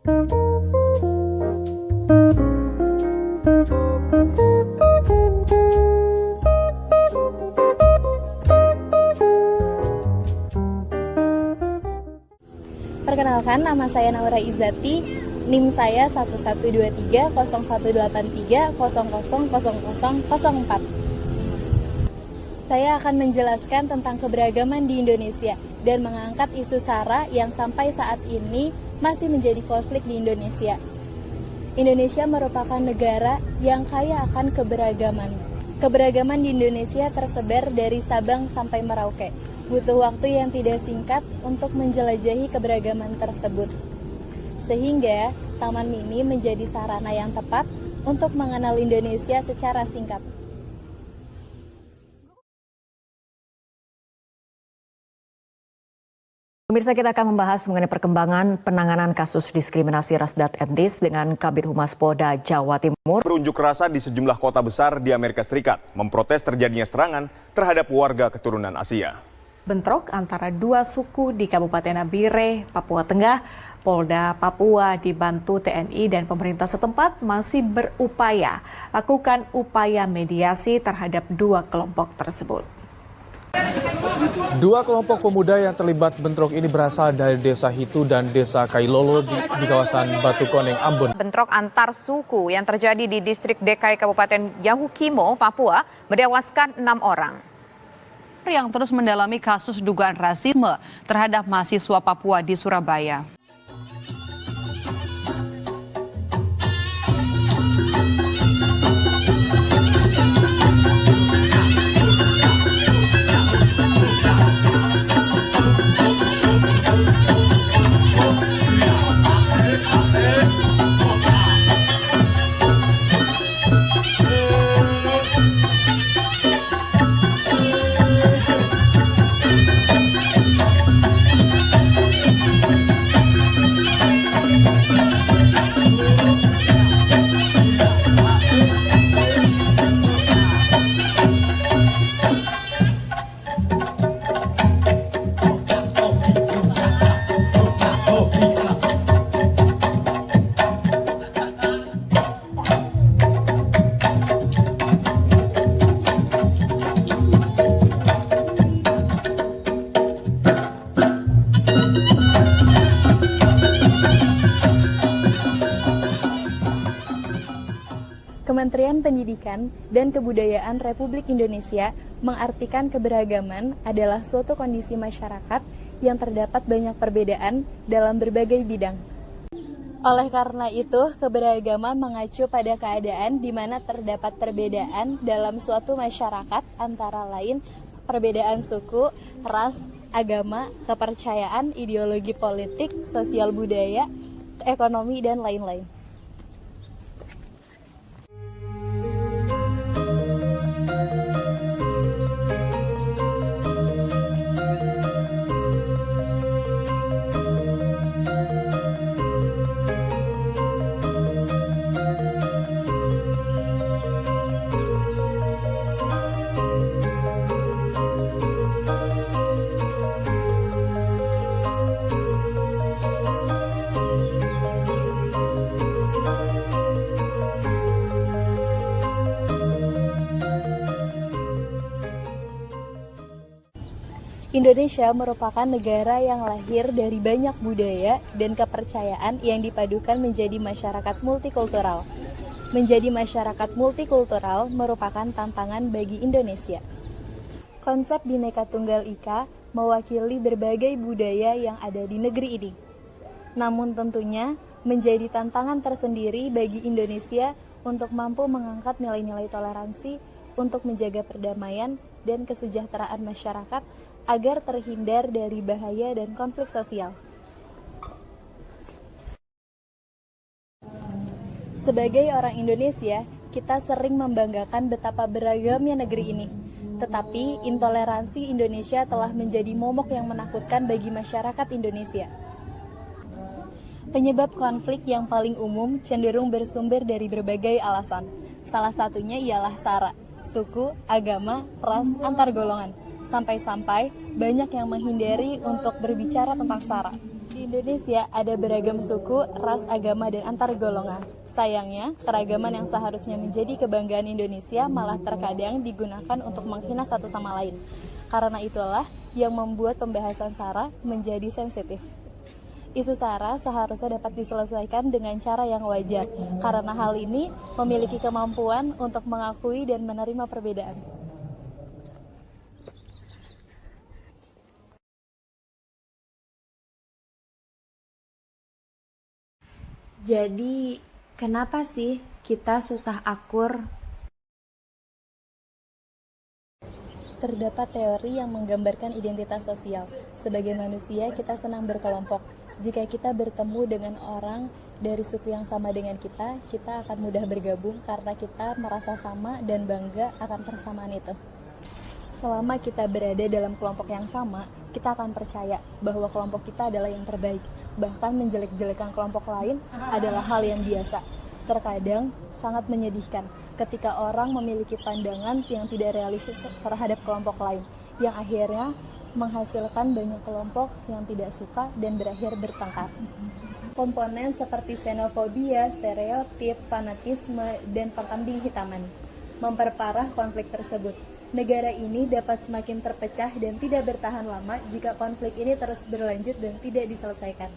Perkenalkan, nama saya Naura Izati, NIM saya 11230183000004. Saya akan menjelaskan tentang keberagaman di Indonesia dan mengangkat isu SARA yang sampai saat ini masih menjadi konflik di Indonesia. Indonesia merupakan negara yang kaya akan keberagaman. Keberagaman di Indonesia tersebar dari Sabang sampai Merauke. Butuh waktu yang tidak singkat untuk menjelajahi keberagaman tersebut. Sehingga Taman Mini menjadi sarana yang tepat untuk mengenal Indonesia secara singkat. Pemirsa, kita akan membahas mengenai perkembangan penanganan kasus diskriminasi ras dan etnis dengan Kabid Humas Polda Jawa Timur. Berunjuk rasa di sejumlah kota besar di Amerika Serikat memprotes terjadinya serangan terhadap warga keturunan Asia. Bentrok antara dua suku di Kabupaten Nabire, Papua Tengah. Polda Papua dibantu TNI dan pemerintah setempat masih berupaya lakukan upaya mediasi terhadap dua kelompok tersebut. Dua kelompok pemuda yang terlibat bentrok ini berasal dari Desa Hitu dan Desa Kailolo di kawasan Batu Koneng, Ambon. Bentrok antar suku yang terjadi di distrik DKI Kabupaten Yahukimo, Papua, menewaskan 6 orang. Yang terus mendalami kasus dugaan rasisme terhadap mahasiswa Papua di Surabaya. Kementerian Pendidikan dan Kebudayaan Republik Indonesia mengartikan keberagaman adalah suatu kondisi masyarakat yang terdapat banyak perbedaan dalam berbagai bidang. Oleh karena itu, keberagaman mengacu pada keadaan di mana terdapat perbedaan dalam suatu masyarakat, antara lain perbedaan suku, ras, agama, kepercayaan, ideologi politik, sosial budaya, ekonomi, dan lain-lain. Indonesia merupakan negara yang lahir dari banyak budaya dan kepercayaan yang dipadukan menjadi masyarakat multikultural. Menjadi masyarakat multikultural merupakan tantangan bagi Indonesia. Konsep Bhinneka Tunggal Ika mewakili berbagai budaya yang ada di negeri ini. Namun tentunya menjadi tantangan tersendiri bagi Indonesia untuk mampu mengangkat nilai-nilai toleransi untuk menjaga perdamaian dan kesejahteraan masyarakat agar terhindar dari bahaya dan konflik sosial. Sebagai orang Indonesia, kita sering membanggakan betapa beragamnya negeri ini. Tetapi intoleransi Indonesia telah menjadi momok yang menakutkan bagi masyarakat Indonesia. Penyebab konflik yang paling umum cenderung bersumber dari berbagai alasan. Salah satunya ialah SARA, suku, agama, ras, antar golongan. Sampai-sampai banyak yang menghindari untuk berbicara tentang SARA. Di Indonesia ada beragam suku, ras, agama, dan antar golongan. Sayangnya, keragaman yang seharusnya menjadi kebanggaan Indonesia malah terkadang digunakan untuk menghina satu sama lain. Karena itulah yang membuat pembahasan SARA menjadi sensitif. Isu SARA seharusnya dapat diselesaikan dengan cara yang wajar, karena hal ini memiliki kemampuan untuk mengakui dan menerima perbedaan. Jadi, kenapa sih kita susah akur? Terdapat teori yang menggambarkan identitas sosial. Sebagai manusia, kita senang berkelompok. Jika kita bertemu dengan orang dari suku yang sama dengan kita akan mudah bergabung karena kita merasa sama dan bangga akan persamaan itu. Selama kita berada dalam kelompok yang sama, kita akan percaya bahwa kelompok kita adalah yang terbaik. Bahkan menjelek-jelekan kelompok lain adalah hal yang biasa. Terkadang sangat menyedihkan ketika orang memiliki pandangan yang tidak realistis terhadap kelompok lain, yang akhirnya menghasilkan banyak kelompok yang tidak suka dan berakhir bertengkar. Komponen seperti xenofobia, stereotip, fanatisme, dan pengkambing hitaman memperparah konflik tersebut. Negara ini dapat semakin terpecah dan tidak bertahan lama jika konflik ini terus berlanjut dan tidak diselesaikan.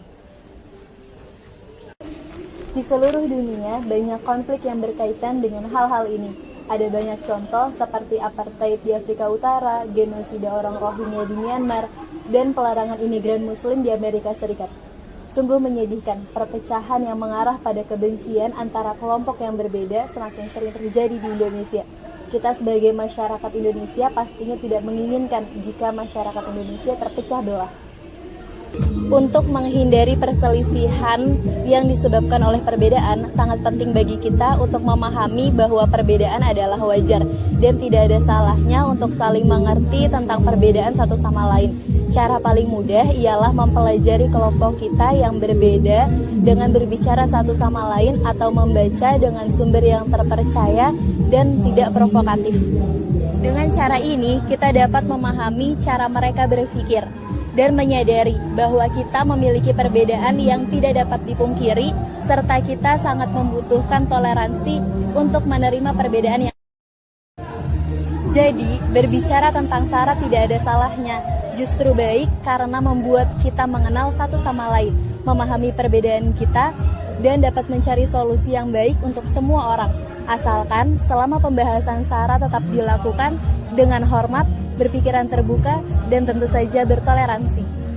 Di seluruh dunia, banyak konflik yang berkaitan dengan hal-hal ini. Ada banyak contoh seperti apartheid di Afrika Utara, genosida orang Rohingya di Myanmar, dan pelarangan imigran Muslim di Amerika Serikat. Sungguh menyedihkan, perpecahan yang mengarah pada kebencian antara kelompok yang berbeda semakin sering terjadi di Indonesia. Kita sebagai masyarakat Indonesia pastinya tidak menginginkan jika masyarakat Indonesia terpecah belah. Untuk menghindari perselisihan yang disebabkan oleh perbedaan, sangat penting bagi kita untuk memahami bahwa perbedaan adalah wajar dan tidak ada salahnya untuk saling mengerti tentang perbedaan satu sama lain. Cara paling mudah ialah mempelajari kelompok kita yang berbeda dengan berbicara satu sama lain atau membaca dengan sumber yang terpercaya dan tidak provokatif. Dengan cara ini, kita dapat memahami cara mereka berpikir dan menyadari bahwa kita memiliki perbedaan yang tidak dapat dipungkiri, serta kita sangat membutuhkan toleransi untuk menerima perbedaan yang. Jadi, berbicara tentang SARA tidak ada salahnya, justru baik karena membuat kita mengenal satu sama lain, memahami perbedaan kita, dan dapat mencari solusi yang baik untuk semua orang. Asalkan selama pembahasan SARA tetap dilakukan dengan hormat, berpikiran terbuka, dan tentu saja bertoleransi.